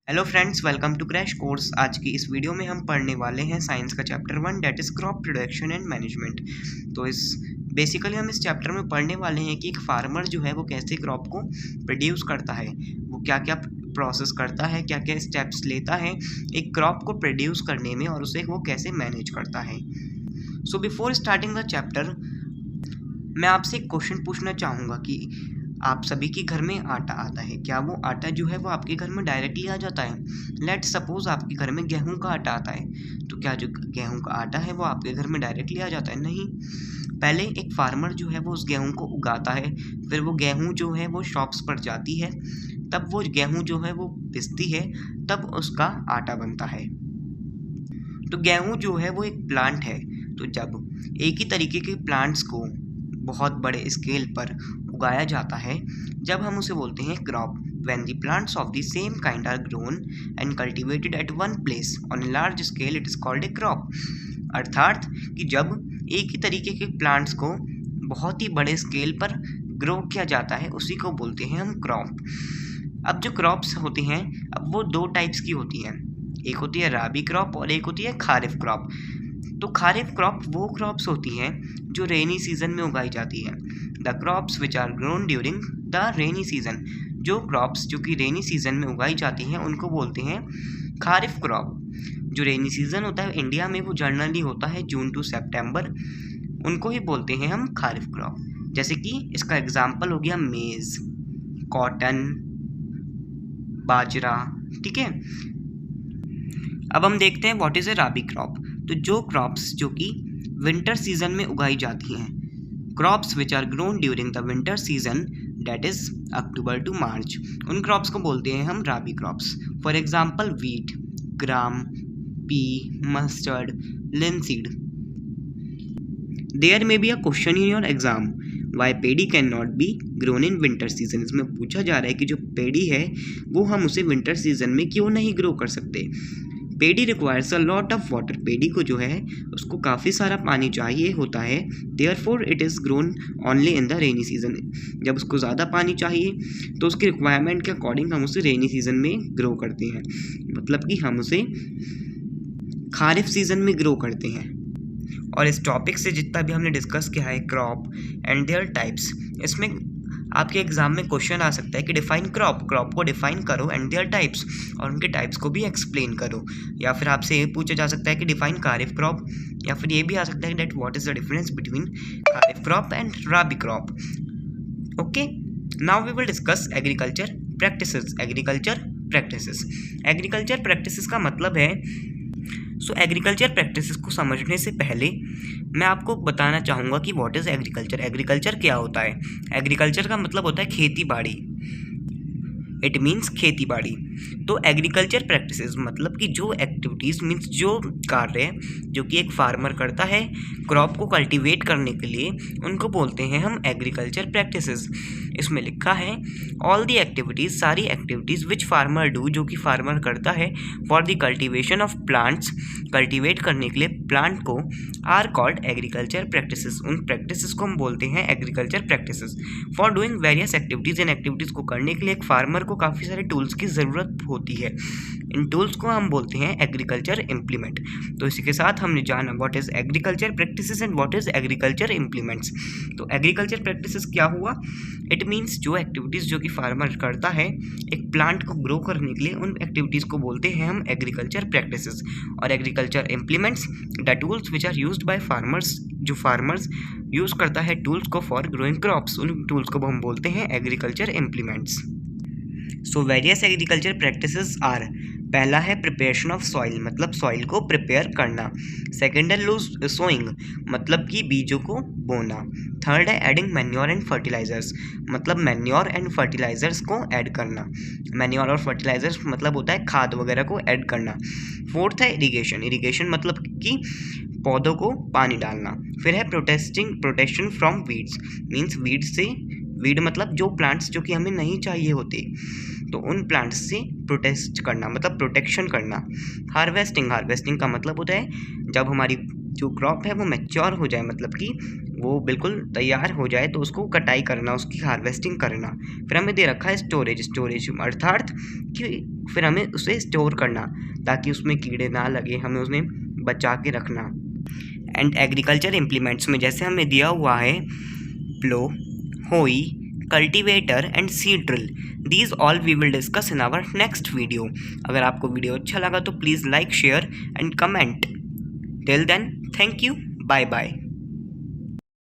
Hello friends, welcome to crash course. आज की इस वीडियो में हम पढ़ने वाले हैं साइंस का chapter 1 that is crop production and management. तो बेसिकली हम इस चैप्टर में पढ़ने वाले हैं कि एक फार्मर जो है वो कैसे क्रॉप को प्रोड्यूस करता है, वो क्या क्या प्रोसेस करता है, क्या क्या स्टेप्स लेता है एक क्रॉप को प्रोड्यूस करने में, और उसे वो कैसे मैनेज करता है। So before starting the chapter मैं आपसे एक क्वेश्चन पूछना चाहूँगा कि आप सभी के घर में आटा आता है, क्या वो आटा जो है वो आपके घर में डायरेक्टली आ जाता है? लेट सपोज आपके घर में गेहूं का आटा आता है, तो क्या जो गेहूं का आटा है वो आपके घर में डायरेक्टली आ जाता है? नहीं। पहले एक फार्मर जो है वो उस गेहूं को उगाता है, फिर वो गेहूं जो है वो शॉप्स पर जाती है, तब वो गेहूं जो है वो पिसती है, तब उसका आटा बनता है। तो गेहूं जो है वो एक प्लांट है। तो जब एक ही तरीके के प्लांट्स को बहुत बड़े स्केल पर उगाया जाता है, जब हम उसे बोलते हैं crop. When the plants of the same kind are grown and cultivated at one place on a large scale, it is called a crop। अर्थात कि जब एक ही तरीके के प्लांट्स को बहुत ही बड़े स्केल पर ग्रो किया जाता है, उसी को बोलते हैं हम क्रॉप। अब जो क्रॉप्स होती हैं, अब वो दो टाइप्स की होती हैं, एक होती है राबी क्रॉप और एक होती है खारिफ क्रॉप। तो खारिफ क्रॉप वो क्रॉप्स होती हैं जो रेनी सीजन में उगाई जाती है। The crops which are grown during the rainy season, जो क्रॉप्स जो कि रेनी सीजन में उगाई जाती हैं उनको बोलते हैं खारिफ क्रॉप। जो रेनी सीजन होता है इंडिया में वो जनरली होता है जून टू सितंबर, उनको ही बोलते हैं हम खारिफ क्रॉप। जैसे कि इसका एग्जाम्पल हो गया मेज, कॉटन, बाजरा। ठीक है, अब हम देखते हैं what is a rabi crop. तो जो क्रॉप्स जो कि विंटर सीजन में उगाई जाती हैं, crops which are grown during the winter season that is October to March, उन क्रॉप्स को बोलते हैं हम rabi crops. For example wheat, gram, pea, mustard, linseed. There may be a question in your exam, why paddy can not be grown in winter season. इसमें पूछा जा रहा है कि जो पेडी है वो हम उसे विंटर सीजन में क्यों नहीं ग्रो कर सकते। Paddy requires a lot of water, paddy को जो है उसको काफ़ी सारा पानी चाहिए होता है। Therefore it is grown only in the rainy season. जब उसको ज़्यादा पानी चाहिए तो उसकी रिक्वायरमेंट के अकॉर्डिंग हम उसे रेनी सीजन में ग्रो करते हैं, मतलब कि हम उसे खारिफ सीजन में ग्रो करते हैं। और इस टॉपिक से जितना भी हमने डिस्कस किया है क्रॉप एंड देयर टाइप्स, इसमें आपके एग्जाम में क्वेश्चन आ सकता है कि डिफाइन क्रॉप, क्रॉप को डिफाइन करो एंड देयर टाइप्स, और उनके टाइप्स को भी एक्सप्लेन करो। या फिर आपसे ये पूछा जा सकता है कि डिफाइन खारिफ क्रॉप, या फिर ये भी आ सकता है that what is the difference between kharif crop and rabi crop. Okay, now we will discuss agriculture practices. Agriculture practices, agriculture practices का मतलब है, सो एग्रीकल्चर प्रैक्टिसेस को समझने से पहले मैं आपको बताना चाहूँगा कि व्हाट इज़ एग्रीकल्चर। एग्रीकल्चर क्या होता है? एग्रीकल्चर का मतलब होता है खेती बाड़ी, इट मीन्स खेती बाड़ी। तो एग्रीकल्चर प्रैक्टिसेस मतलब कि जो एक्टिविटीज़ मीन्स जो कार्य जो कि एक फार्मर करता है क्रॉप को कल्टीवेट करने के लिए, उनको बोलते हैं हम एग्रीकल्चर प्रैक्टिसेस। इसमें लिखा है ऑल दी एक्टिविटीज़, सारी एक्टिविटीज़ विच फार्मर डू, जो कि फार्मर करता है for the cultivation of plants, cultivate करने के लिए प्लांट को, आर कॉल्ड एग्रीकल्चर प्रैक्टिसेस। उन प्रैक्टिसेस को हम बोलते हैं agriculture practices. For doing various activities, in activities को करने के लिए एक फार्मर को काफ़ी सारे टूल्स की ज़रूरत होती है। इन टूल्स को हम बोलते हैं एग्रीकल्चर इम्प्लीमेंट। तो इसी के साथ हमने जाना what is agriculture practices and what is agriculture implements. तो एग्रीकल्चर प्रैक्टिसेस क्या हुआ? इट मीन्स जो एक्टिविटीज़ जो कि फार्मर करता है एक प्लांट को ग्रो करने के लिए, उन एक्टिविटीज़ को बोलते हैं हम एग्रीकल्चर प्रैक्टिसेस। और agriculture implements the tools which are used by farmers, जो फार्मर्स यूज़ करता है टूल्स को फॉर ग्रोइंग क्रॉप्स, उन टूल्स को हम बोलते हैं agriculture implements. So various agriculture practices are, पहला है प्रिपरेशन ऑफ सॉइल, मतलब सॉइल को प्रिपेयर करना। सेकेंड है लूज सोइंग, मतलब कि बीजों को बोना। थर्ड है एडिंग मैन्योर एंड फर्टिलाइजर्स, मतलब मैन्योर एंड फर्टिलाइजर्स को ऐड करना। मैन्योर और फर्टिलाइजर्स मतलब होता है खाद वगैरह को ऐड करना। फोर्थ है इरिगेशन, इरिगेशन मतलब कि पौधों को पानी डालना। फिर है protection from weeds, means weeds से, वीड मतलब जो प्लांट्स जो कि हमें नहीं चाहिए होते, तो उन प्लांट्स से प्रोटेक्ट करना, मतलब प्रोटेक्शन करना। हार्वेस्टिंग, हार्वेस्टिंग का मतलब होता है जब हमारी जो क्रॉप है वो मैच्योर हो जाए, मतलब कि वो बिल्कुल तैयार हो जाए, तो उसको कटाई करना, उसकी हार्वेस्टिंग करना। फिर हमें दे रखा है स्टोरेज अर्थात कि फिर हमें उसे स्टोर करना ताकि उसमें कीड़े ना लगे, हमें उसमें बचा के रखना। एंड एग्रीकल्चर इम्प्लीमेंट्स में जैसे हमें दिया हुआ है plough, hoe, cultivator and seed drill, these all we will discuss in our next video. अगर आपको वीडियो अच्छा लगा तो please like, share and comment. Till then, thank you, bye bye.